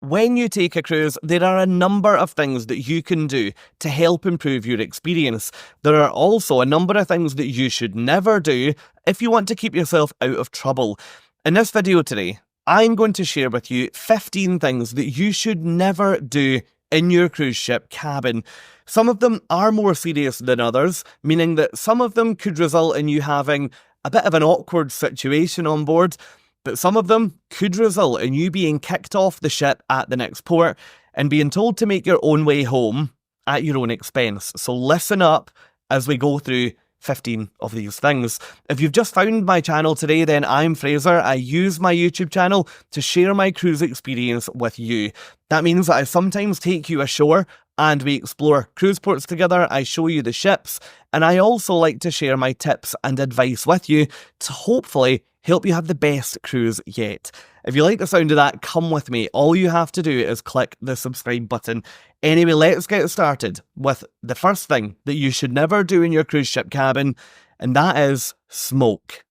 When you take a cruise, there are a number of things that you can do to help improve your experience. There are also a number of things that you should never do if you want to keep yourself out of trouble. In this video today, I'm going to share with you 15 things that you should never do in your cruise ship cabin. Some of them are more serious than others, meaning that some of them could result in you having a bit of an awkward situation on board, but some of them could result in you being kicked off the ship at the next port and being told to make your own way home at your own expense. So listen up as we go through 15 of these things. If you've just found my channel today, then I'm Fraser. I use my YouTube channel to share my cruise experience with you. That means that I sometimes take you ashore and we explore cruise ports together. I show you the ships, and I also like to share my tips and advice with you to hopefully help you have the best cruise yet. If you like the sound of that, come with me. All you have to do is click the subscribe button. Anyway, let's get started with the first thing that you should never do in your cruise ship cabin, and that is smoke.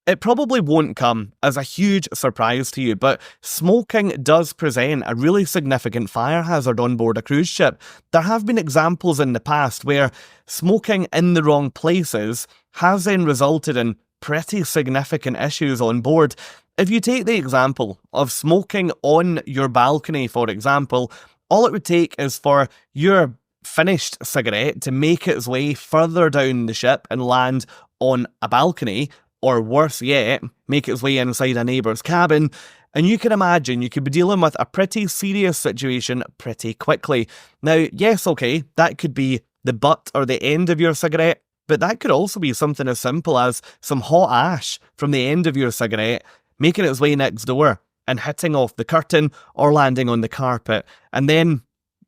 It probably won't come as a huge surprise to you, but smoking does present a really significant fire hazard on board a cruise ship. There have been examples in the past where smoking in the wrong places has then resulted in pretty significant issues on board. If you take the example of smoking on your balcony, for example, all it would take is for your finished cigarette to make its way further down the ship and land on a balcony, or worse yet, make its way inside a neighbour's cabin, and you can imagine you could be dealing with a pretty serious situation pretty quickly. Now, yes, okay, that could be the butt or the end of your cigarette, but that could also be something as simple as some hot ash from the end of your cigarette making its way next door and hitting off the curtain or landing on the carpet, and then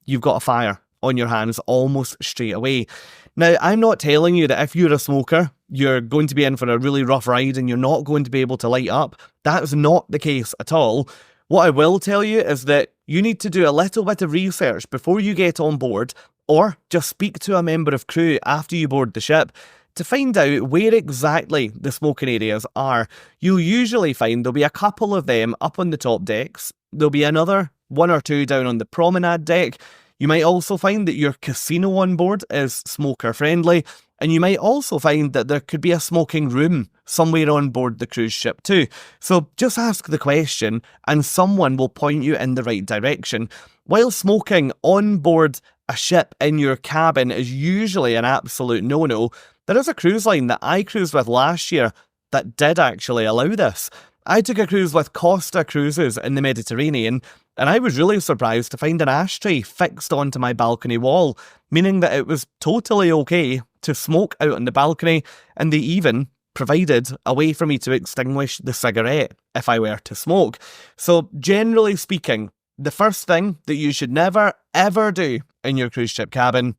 you've got a fire on your hands almost straight away. Now, I'm not telling you that if you're a smoker, you're going to be in for a really rough ride and you're not going to be able to light up. That's not the case at all. What I will tell you is that you need to do a little bit of research before you get on board, or just speak to a member of crew after you board the ship to find out where exactly the smoking areas are. You'll usually find there'll be a couple of them up on the top decks. There'll be another one or two down on the promenade deck. You might also find that your casino on board is smoker friendly, and you might also find that there could be a smoking room somewhere on board the cruise ship too. So just ask the question and someone will point you in the right direction. While smoking on board a ship in your cabin is usually an absolute no-no, there is a cruise line that I cruised with last year that did actually allow this. I took a cruise with Costa Cruises in the Mediterranean, and I was really surprised to find an ashtray fixed onto my balcony wall, meaning that it was totally okay to smoke out on the balcony, and they even provided a way for me to extinguish the cigarette if I were to smoke. So generally speaking, the first thing that you should never ever do in your cruise ship cabin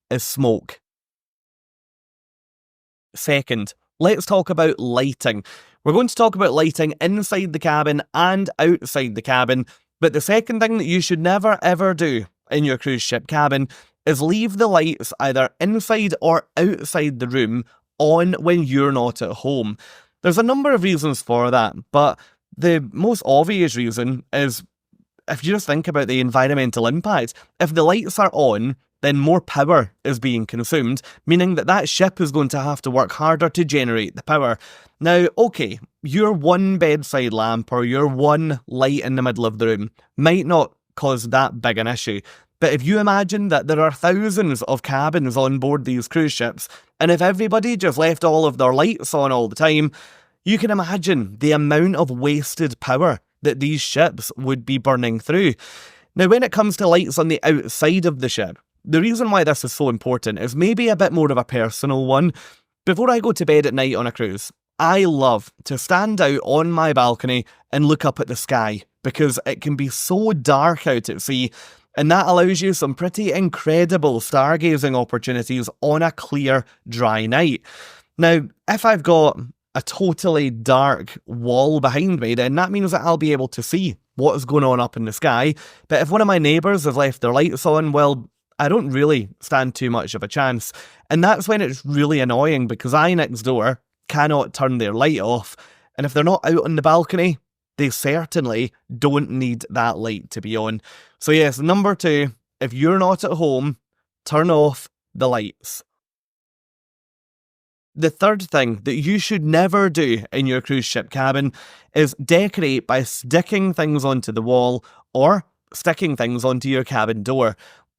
is smoke. Second, let's talk about lighting. We're going to talk about lighting inside the cabin and outside the cabin, but the second thing that you should never ever do in your cruise ship cabin is leave the lights either inside or outside the room on when you're not at home. There's a number of reasons for that, but the most obvious reason is if you just think about the environmental impact. If the lights are on, then more power is being consumed, meaning that that ship is going to have to work harder to generate the power. Now, okay, your one bedside lamp or your one light in the middle of the room might not cause that big an issue, but if you imagine that there are thousands of cabins on board these cruise ships, and if everybody just left all of their lights on all the time, you can imagine the amount of wasted power that these ships would be burning through. Now, when it comes to lights on the outside of the ship, the reason why this is so important is maybe a bit more of a personal one. Before I go to bed at night on a cruise, I love to stand out on my balcony and look up at the sky because it can be so dark out at sea, and that allows you some pretty incredible stargazing opportunities on a clear, dry night. Now, if I've got a totally dark wall behind me, then that means that I'll be able to see what is going on up in the sky. But if one of my neighbours has left their lights on, well, I don't really stand too much of a chance. And that's when it's really annoying because I next door cannot turn their light off. And if they're not out on the balcony, they certainly don't need that light to be on. So yes, number 2, if you're not at home, turn off the lights. The third thing that you should never do in your cruise ship cabin is decorate by sticking things onto the wall or sticking things onto your cabin door.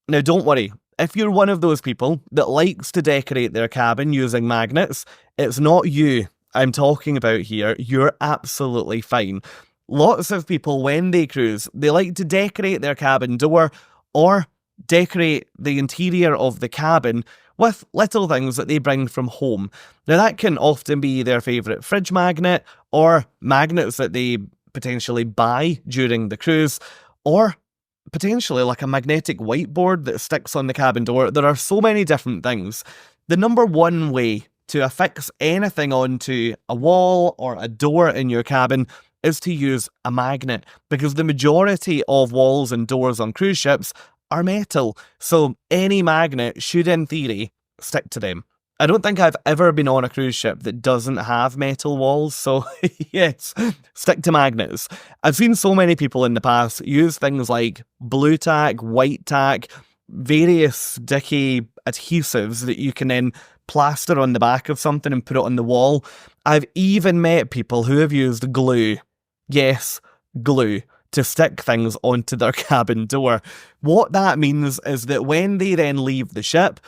Now don't worry, if you're one of those people that likes to decorate their cabin using magnets, it's not you I'm talking about here. You're absolutely fine. Lots of people, when they cruise, they like to decorate their cabin door or decorate the interior of the cabin with little things that they bring from home. Now that can often be their favourite fridge magnet or magnets that they potentially buy during the cruise, or potentially like a magnetic whiteboard that sticks on the cabin door. There are so many different things. The number one way to affix anything onto a wall or a door in your cabin is to use a magnet, because the majority of walls and doors on cruise ships are metal, so any magnet should in theory stick to them. I don't think I've ever been on a cruise ship that doesn't have metal walls, so yes, stick to magnets. I've seen so many people in the past use things like blue tack, white tack, various sticky adhesives that you can then plaster on the back of something and put it on the wall. I've even met people who have used glue. Yes, glue to stick things onto their cabin door. What that means is that when they then leave the ship,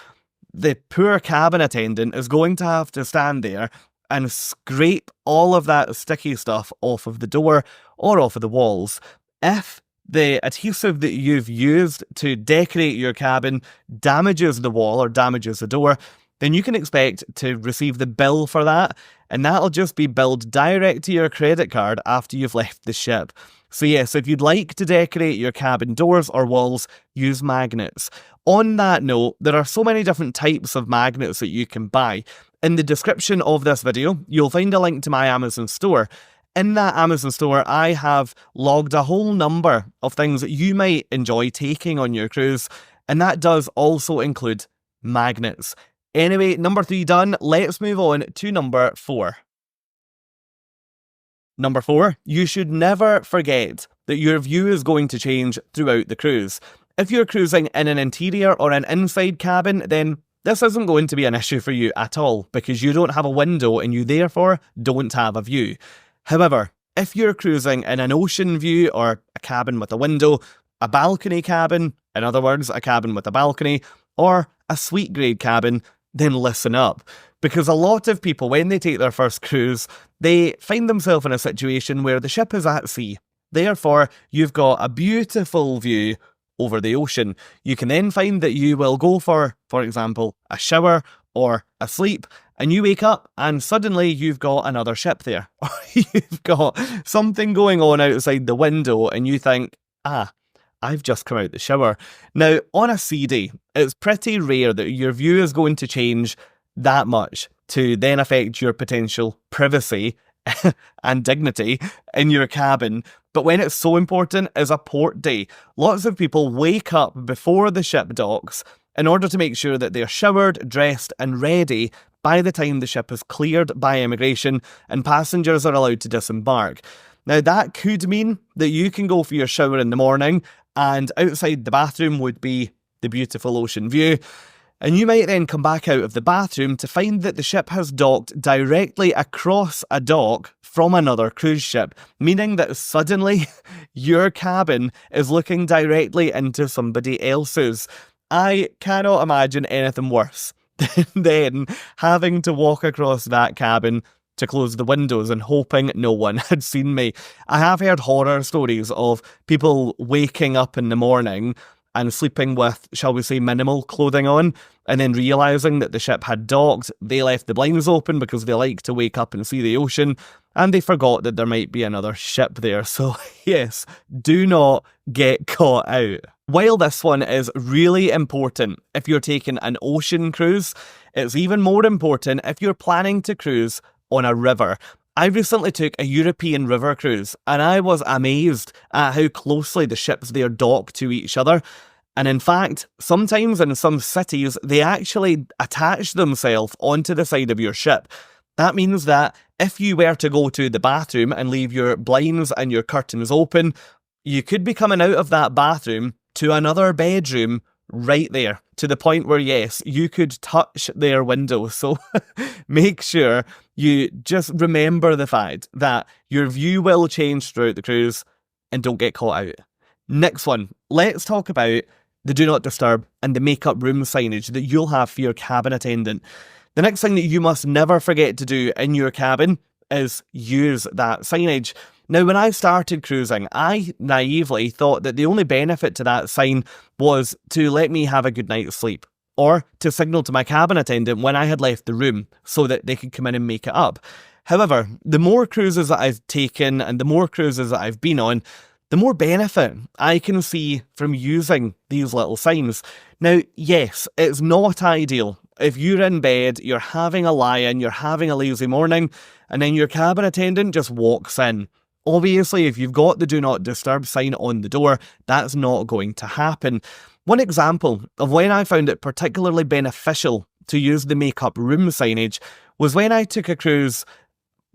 the poor cabin attendant is going to have to stand there and scrape all of that sticky stuff off of the door or off of the walls. If the adhesive that you've used to decorate your cabin damages the wall or damages the door, then you can expect to receive the bill for that, and that'll just be billed direct to your credit card after you've left the ship. So yes, if you'd like to decorate your cabin doors or walls, use magnets. On that note, there are so many different types of magnets that you can buy. In the description of this video, you'll find a link to my Amazon store. In that Amazon store, I have logged a whole number of things that you might enjoy taking on your cruise, and that does also include magnets. Anyway, number 3 done, let's move on to number 4. Number 4, you should never forget that your view is going to change throughout the cruise. If you're cruising in an interior or an inside cabin, then this isn't going to be an issue for you at all, because you don't have a window and you therefore don't have a view. However, if you're cruising in an ocean view or a cabin with a window, a balcony cabin, in other words, a cabin with a balcony, or a suite grade cabin, then listen up. Because a lot of people, when they take their first cruise, they find themselves in a situation where the ship is at sea. Therefore, you've got a beautiful view over the ocean. You can then find that you will go for example, a shower or a sleep, and you wake up and suddenly you've got another ship there. Or you've got something going on outside the window and you think, I've just come out the shower. Now, on a sea day, it's pretty rare that your view is going to change that much to then affect your potential privacy and dignity in your cabin. But when it's so important as a port day, lots of people wake up before the ship docks in order to make sure that they're showered, dressed and ready by the time the ship is cleared by immigration and passengers are allowed to disembark. Now that could mean that you can go for your shower in the morning and outside the bathroom would be the beautiful ocean view. And you might then come back out of the bathroom to find that the ship has docked directly across a dock from another cruise ship, meaning that suddenly your cabin is looking directly into somebody else's. I cannot imagine anything worse than having to walk across that cabin to close the windows and hoping no one had seen me. I have heard horror stories of people waking up in the morning and sleeping with, shall we say, minimal clothing on, and then realising that the ship had docked. They left the blinds open because they like to wake up and see the ocean, and they forgot that there might be another ship there. So yes, do not get caught out. While this one is really important if you're taking an ocean cruise, it's even more important if you're planning to cruise on a river. I recently took a European river cruise and I was amazed at how closely the ships there dock to each other. And in fact, sometimes in some cities, they actually attach themselves onto the side of your ship. That means that if you were to go to the bathroom and leave your blinds and your curtains open, you could be coming out of that bathroom to another bedroom right there, to the point where, yes, you could touch their window. So make sure you just remember the fact that your view will change throughout the cruise, and don't get caught out. Next one, let's talk about the do not disturb and the makeup room signage that you'll have for your cabin attendant. The next thing that you must never forget to do in your cabin is use that signage. Now, when I started cruising, I naively thought that the only benefit to that sign was to let me have a good night's sleep, or to signal to my cabin attendant when I had left the room so that they could come in and make it up. However, the more cruises that I've taken and the more cruises that I've been on, the more benefit I can see from using these little signs. Now, yes, it's not ideal if you're in bed, you're having a lie-in, you're having a lazy morning, and then your cabin attendant just walks in. Obviously, if you've got the do not disturb sign on the door, that's not going to happen. One example of when I found it particularly beneficial to use the makeup room signage was when I took a cruise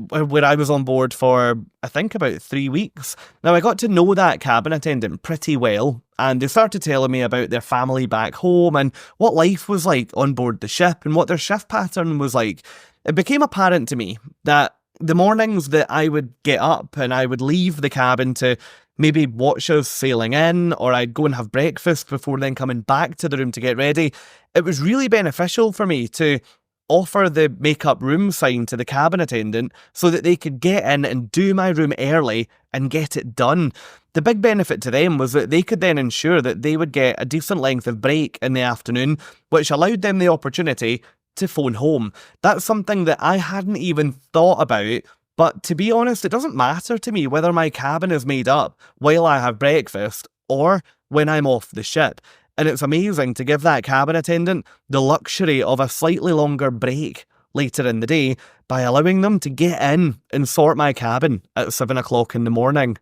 where I was on board for, I think, about 3 weeks. Now, I got to know that cabin attendant pretty well, and they started telling me about their family back home and what life was like on board the ship and what their shift pattern was like. It became apparent to me that the mornings that I would get up and I would leave the cabin to maybe watch us sailing in, or I'd go and have breakfast before then coming back to the room to get ready, it was really beneficial for me to offer the makeup room sign to the cabin attendant so that they could get in and do my room early and get it done. The big benefit to them was that they could then ensure that they would get a decent length of break in the afternoon, which allowed them the opportunity to phone home. That's something that I hadn't even thought about, but to be honest, it doesn't matter to me whether my cabin is made up while I have breakfast or when I'm off the ship. And it's amazing to give that cabin attendant the luxury of a slightly longer break later in the day by allowing them to get in and sort my cabin at 7 o'clock in the morning.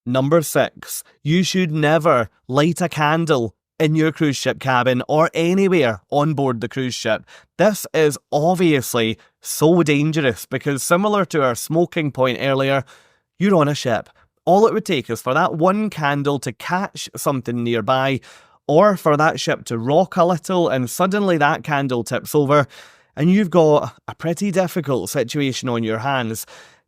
Number 6, you should never light a candle in your cruise ship cabin or anywhere on board the cruise ship. This is obviously so dangerous because, similar to our smoking point earlier, you're on a ship. All it would take is for that one candle to catch something nearby, or for that ship to rock a little and suddenly that candle tips over, and you've got a pretty difficult situation on your hands.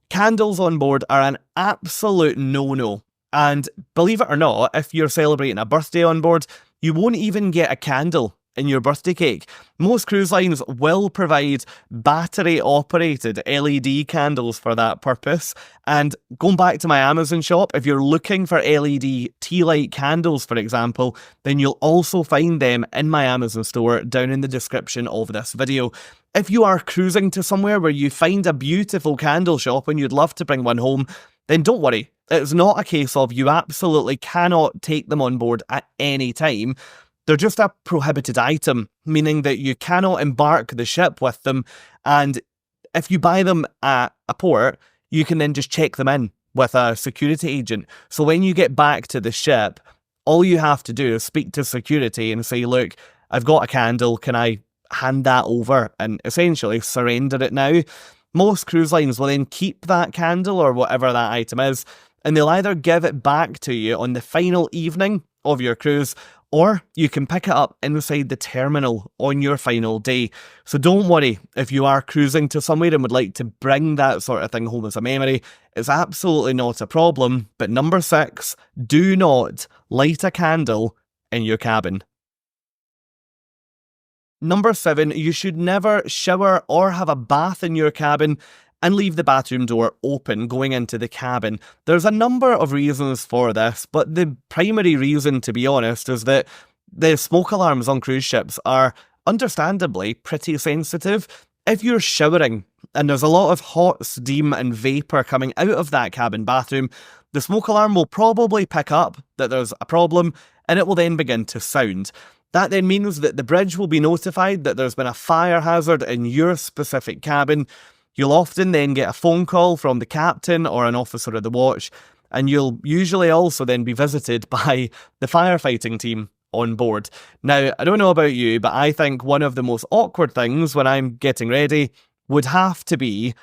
Candles on board are an absolute no-no. And believe it or not, if you're celebrating a birthday on board, you won't even get a candle in your birthday cake. Most cruise lines will provide battery-operated LED candles for that purpose. And going back to my Amazon shop, if you're looking for LED tea light candles, for example, then you'll also find them in my Amazon store down in the description of this video. If you are cruising to somewhere where you find a beautiful candle shop and you'd love to bring one home, then don't worry. It's not a case of you absolutely cannot take them on board at any time. They're just a prohibited item, meaning that you cannot embark the ship with them, and if you buy them at a port, you can then just check them in with a security agent. So when you get back to the ship, all you have to do is speak to security and say, look, I've got a candle, can I hand that over and essentially surrender it now? Most cruise lines will then keep that candle or whatever that item is, and they'll either give it back to you on the final evening of your cruise, or you can pick it up inside the terminal on your final day. So don't worry if you are cruising to somewhere and would like to bring that sort of thing home as a memory. It's absolutely not a problem. But number 6, do not light a candle in your cabin. Number 7, you should never shower or have a bath in your cabin and leave the bathroom door open going into the cabin. There's a number of reasons for this, but the primary reason, to be honest, is that the smoke alarms on cruise ships are understandably pretty sensitive. If you're showering and there's a lot of hot steam and vapour coming out of that cabin bathroom, the smoke alarm will probably pick up that there's a problem and it will then begin to sound. That then means that the bridge will be notified that there's been a fire hazard in your specific cabin. You'll often then get a phone call from the captain or an officer of the watch, and you'll usually also then be visited by the firefighting team on board. Now, I don't know about you, but I think one of the most awkward things when I'm getting ready would have to be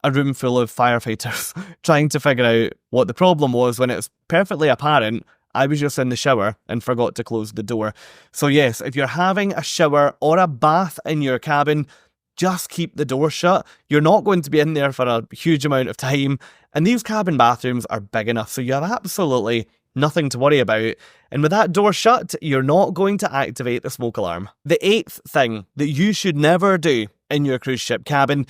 a room full of firefighters trying to figure out what the problem was when it's perfectly apparent I was just in the shower and forgot to close the door. So yes, if you're having a shower or a bath in your cabin, just keep the door shut. You're not going to be in there for a huge amount of time, and these cabin bathrooms are big enough, so you have absolutely nothing to worry about. And with that door shut, you're not going to activate the smoke alarm. The 8th thing that you should never do in your cruise ship cabin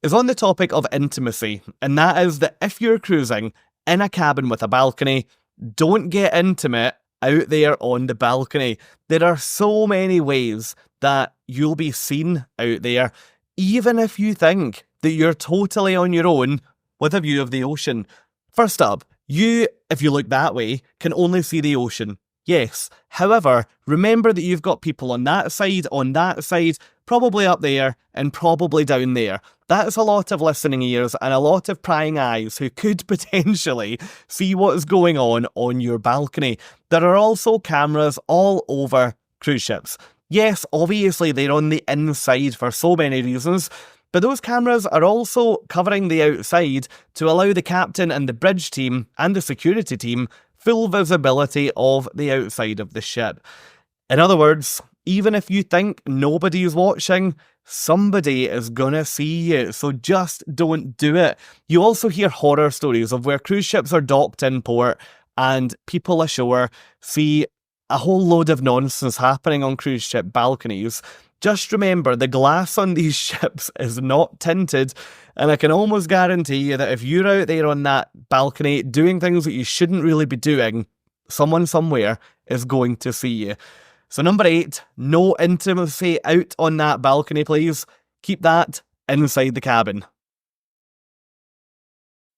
is on the topic of intimacy, and that is that if you're cruising in a cabin with a balcony, don't get intimate out there on the balcony. There are so many ways that you'll be seen out there, even if you think that you're totally on your own with a view of the ocean. First up, you, if you look that way, can only see the ocean. Yes. However, remember that you've got people on that side, probably up there, and probably down there. That's a lot of listening ears and a lot of prying eyes who could potentially see what's going on your balcony. There are also cameras all over cruise ships. Yes, obviously they're on the inside for so many reasons, but those cameras are also covering the outside to allow the captain and the bridge team and the security team full visibility of the outside of the ship. In other words, even if you think nobody's watching, somebody is gonna see you, so just don't do it. You also hear horror stories of where cruise ships are docked in port and people ashore see a whole load of nonsense happening on cruise ship balconies. Just remember, the glass on these ships is not tinted, and I can almost guarantee you that if you're out there on that balcony doing things that you shouldn't really be doing, someone somewhere is going to see you. So number 8, no intimacy out on that balcony, please. Keep that inside the cabin.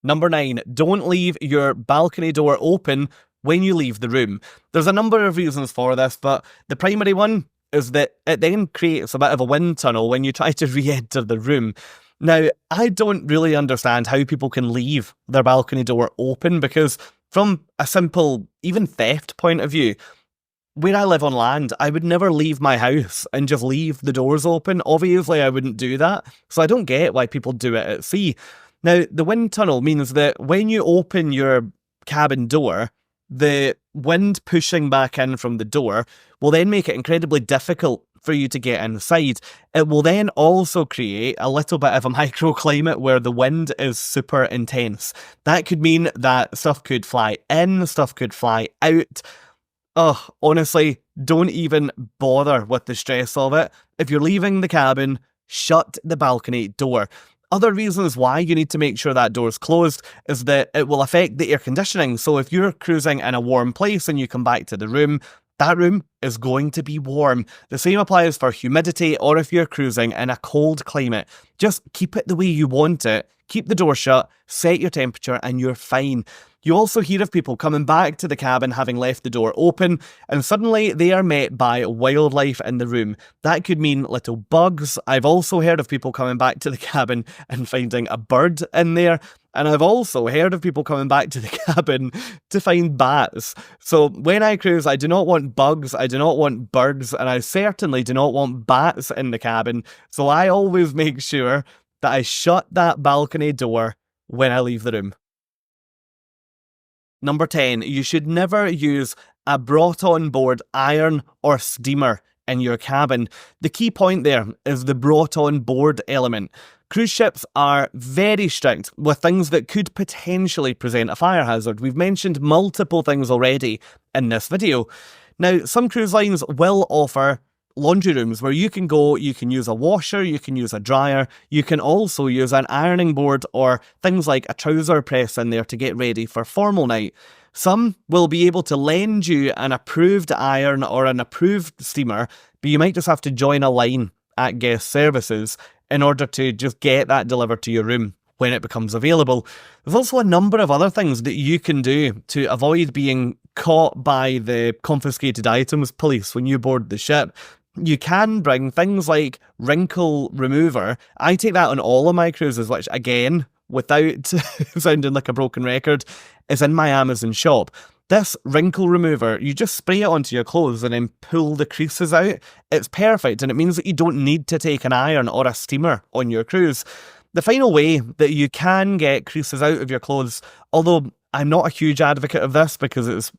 Number 9, don't leave your balcony door open when you leave the room. There's a number of reasons for this, but the primary one is that it then creates a bit of a wind tunnel when you try to re-enter the room. Now, I don't really understand how people can leave their balcony door open, because from a simple, even theft point of view, where I live on land, I would never leave my house and just leave the doors open. Obviously, I wouldn't do that, so I don't get why people do it at sea. Now, the wind tunnel means that when you open your cabin door, the wind pushing back in from the door will then make it incredibly difficult for you to get inside. It will then also create a little bit of a microclimate where the wind is super intense. That could mean that stuff could fly in, stuff could fly out. Oh, honestly, don't even bother with the stress of it. If you're leaving the cabin, shut the balcony door. Other reasons why you need to make sure that door's closed is that it will affect the air conditioning. So if you're cruising in a warm place and you come back to the room, that room is going to be warm. The same applies for humidity, or if you're cruising in a cold climate. Just keep it the way you want it. Keep the door shut, set your temperature, and you're fine. You also hear of people coming back to the cabin having left the door open, and suddenly they are met by wildlife in the room. That could mean little bugs. I've also heard of people coming back to the cabin and finding a bird in there. And I've also heard of people coming back to the cabin to find bats. So when I cruise, I do not want bugs, I do not want birds, and I certainly do not want bats in the cabin. So I always make sure that I shut that balcony door when I leave the room. Number 10, you should never use a brought on board iron or steamer in your cabin. The key point there is the brought on board element. Cruise ships are very strict with things that could potentially present a fire hazard. We've mentioned multiple things already in this video. Now, some cruise lines will offer laundry rooms where you can go, you can use a washer, you can use a dryer, you can also use an ironing board or things like a trouser press in there to get ready for formal night. Some will be able to lend you an approved iron or an approved steamer, but you might just have to join a line at guest services in order to just get that delivered to your room when it becomes available. There's also a number of other things that you can do to avoid being caught by the confiscated items police when you board the ship. You can bring things like wrinkle remover. I take that on all of my cruises, which again, without sounding like a broken record, is in my Amazon shop. This wrinkle remover, you just spray it onto your clothes and then pull the creases out. It's perfect, and it means that you don't need to take an iron or a steamer on your cruise. The final way that you can get creases out of your clothes, although I'm not a huge advocate of this because it's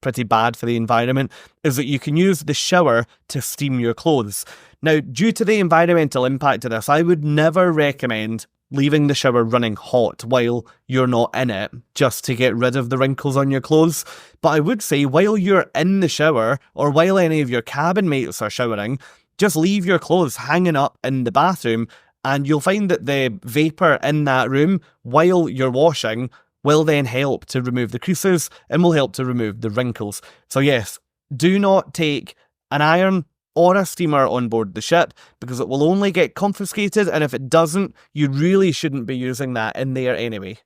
pretty bad for the environment, is that you can use the shower to steam your clothes. Now, due to the environmental impact of this, I would never recommend leaving the shower running hot while you're not in it, just to get rid of the wrinkles on your clothes. But I would say while you're in the shower, or while any of your cabin mates are showering, just leave your clothes hanging up in the bathroom, and you'll find that the vapour in that room while you're washing will then help to remove the creases and will help to remove the wrinkles. So yes, do not take an iron or a steamer on board the ship, because it will only get confiscated, and if it doesn't, you really shouldn't be using that in there anyway.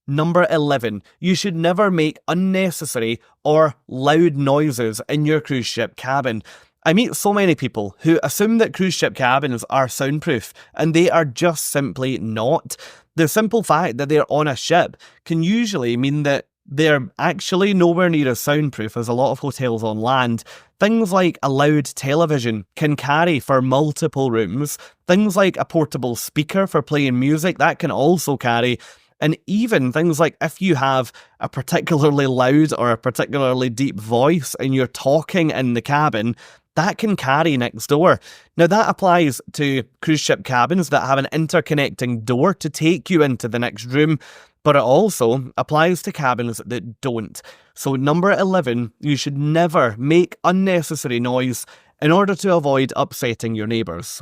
Number 11, you should never make unnecessary or loud noises in your cruise ship cabin. I meet so many people who assume that cruise ship cabins are soundproof, and they are just simply not. The simple fact that they're on a ship can usually mean that they're actually nowhere near as soundproof as a lot of hotels on land. Things like a loud television can carry for multiple rooms. Things like a portable speaker for playing music, that can also carry. And even things like if you have a particularly loud or a particularly deep voice and you're talking in the cabin, that can carry next door. Now that applies to cruise ship cabins that have an interconnecting door to take you into the next room, but it also applies to cabins that don't. So number 11, you should never make unnecessary noise in order to avoid upsetting your neighbours.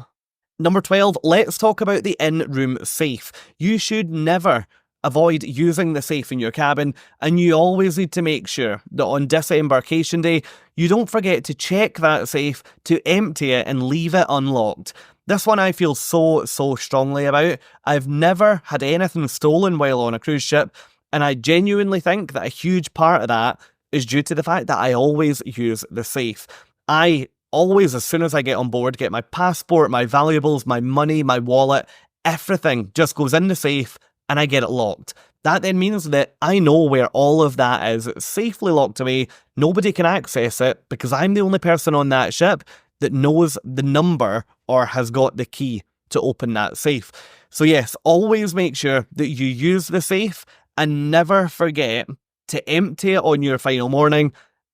Number 12, let's talk about the in-room safe. You should never avoid using the safe in your cabin, and you always need to make sure that on disembarkation day, you don't forget to check that safe, to empty it and leave it unlocked. This one I feel so strongly about. I've never had anything stolen while on a cruise ship, and I genuinely think that a huge part of that is due to the fact that I always use the safe. I always, as soon as I get on board, get my passport, my valuables, my money, my wallet, everything just goes in the safe and I get it locked. That then means that I know where all of that is safely locked away. Nobody can access it because I'm the only person on that ship that knows the number or has got the key to open that safe. So yes, always make sure that you use the safe and never forget to empty it on your final morning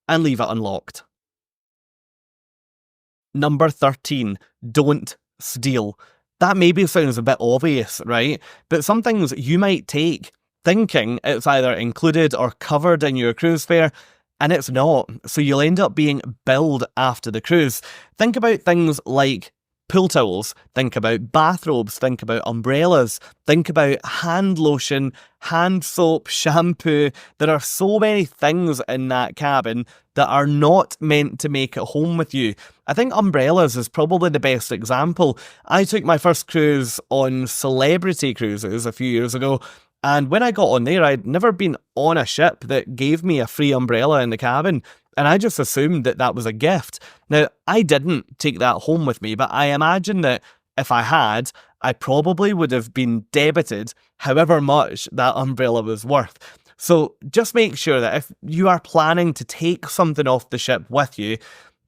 and leave it unlocked. Number 13, don't steal. That maybe sounds a bit obvious, right? But some things you might take thinking it's either included or covered in your cruise fare, and it's not. So you'll end up being billed after the cruise. Think about things like pool towels, think about bathrobes, think about umbrellas, think about hand lotion, hand soap, shampoo. There are so many things in that cabin that are not meant to make it home with you. I think umbrellas is probably the best example. I took my first cruise on Celebrity Cruises a few years ago, and when I got on there, I'd never been on a ship that gave me a free umbrella in the cabin, and I just assumed that that was a gift. Now, I didn't take that home with me, but I imagine that if I had, I probably would have been debited however much that umbrella was worth. So just make sure that if you are planning to take something off the ship with you,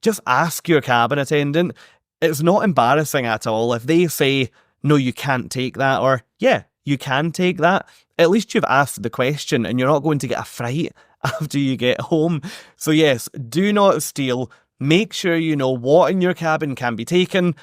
just ask your cabin attendant. It's not embarrassing at all if they say, no, you can't take that, or yeah, you can take that. At least you've asked the question and you're not going to get a fright after you get home. So yes, do not steal. Make sure you know what in your cabin can be taken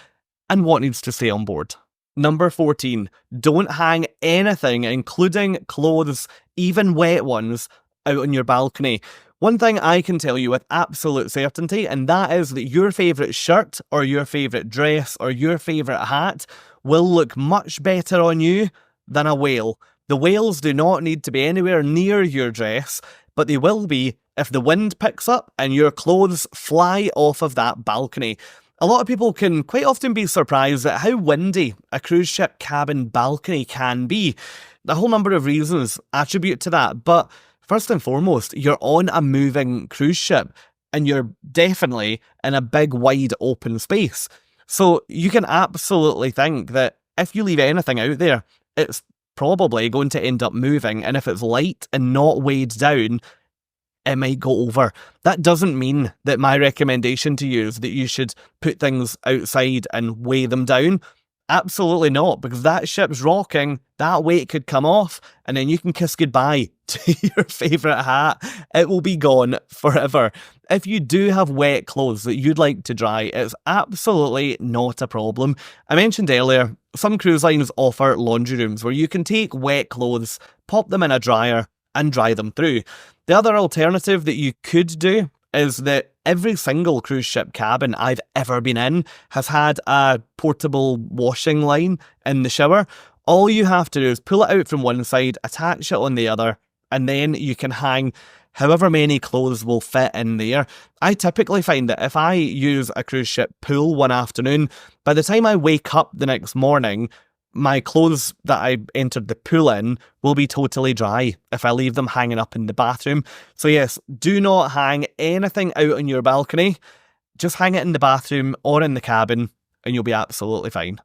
and what needs to stay on board. Number 14, don't hang anything, including clothes, even wet ones, out on your balcony. One thing I can tell you with absolute certainty, and that is that your favourite shirt or your favourite dress or your favourite hat will look much better on you than a whale. The whales do not need to be anywhere near your dress, but they will be if the wind picks up and your clothes fly off of that balcony. A lot of people can quite often be surprised at how windy a cruise ship cabin balcony can be. A whole number of reasons attribute to that, but first and foremost, you're on a moving cruise ship and you're definitely in a big, wide, open space. So you can absolutely think that if you leave anything out there, it's probably going to end up moving, and if it's light and not weighed down, it might go over. That doesn't mean that my recommendation to you is that you should put things outside and weigh them down. Absolutely not, because that ship's rocking, that weight could come off, and then you can kiss goodbye to your favourite hat. It will be gone forever. If you do have wet clothes that you'd like to dry, it's absolutely not a problem. I mentioned earlier, some cruise lines offer laundry rooms where you can take wet clothes, pop them in a dryer, and dry them through. The other alternative that you could do is that every single cruise ship cabin I've ever been in has had a portable washing line in the shower. All you have to do is pull it out from one side, attach it on the other, and then you can hang however many clothes will fit in there. I typically find that if I use a cruise ship pool one afternoon, by the time I wake up the next morning, my clothes that I entered the pool in will be totally dry if I leave them hanging up in the bathroom. So yes, do not hang anything out on your balcony. Just hang it in the bathroom or in the cabin and you'll be absolutely fine.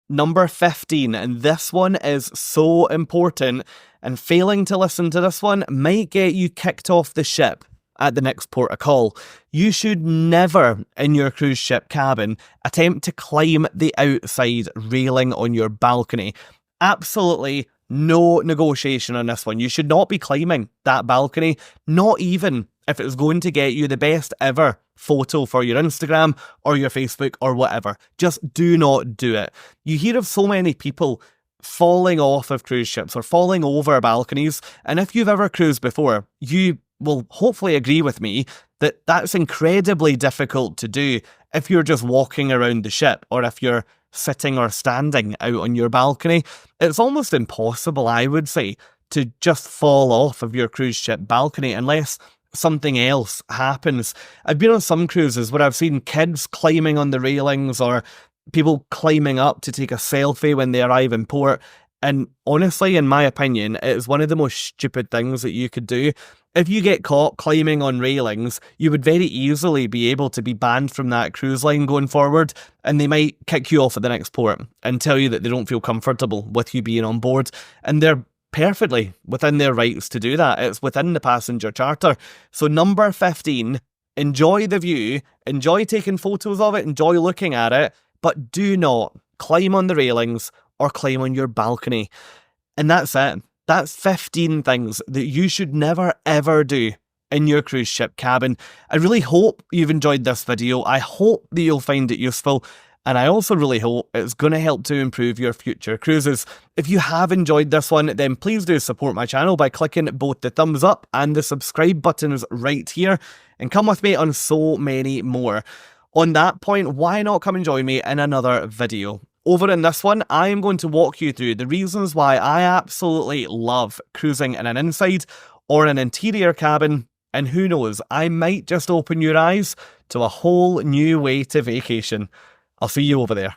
Number 15, and this one is so important, and failing to listen to this one might get you kicked off the ship at the next port of call. You should never, in your cruise ship cabin, attempt to climb the outside railing on your balcony. Absolutely no negotiation on this one. You should not be climbing that balcony, not even if it's going to get you the best ever photo for your Instagram or your Facebook or whatever. Just do not do it. You hear of so many people falling off of cruise ships or falling over balconies, and if you've ever cruised before, you will hopefully agree with me that that's incredibly difficult to do if you're just walking around the ship or if you're sitting or standing out on your balcony. It's almost impossible, I would say, to just fall off of your cruise ship balcony unless something else happens. I've been on some cruises where I've seen kids climbing on the railings or people climbing up to take a selfie when they arrive in port. And honestly, in my opinion, it is one of the most stupid things that you could do. If you get caught climbing on railings, you would very easily be able to be banned from that cruise line going forward, and they might kick you off at the next port and tell you that they don't feel comfortable with you being on board. And they're perfectly within their rights to do that. It's within the passenger charter. So number 15, enjoy the view, enjoy taking photos of it, enjoy looking at it, but do not climb on the railings or climb on your balcony. And that's it. That's 15 things that you should never ever do in your cruise ship cabin. I really hope you've enjoyed this video. I hope that you'll find it useful. And I also really hope it's going to help to improve your future cruises. If you have enjoyed this one, then please do support my channel by clicking both the thumbs up and the subscribe buttons right here. And come with me on so many more. On that point, why not come and join me in another video? Over in this one, I am going to walk you through the reasons why I absolutely love cruising in an inside or an interior cabin, and who knows, I might just open your eyes to a whole new way to vacation. I'll see you over there.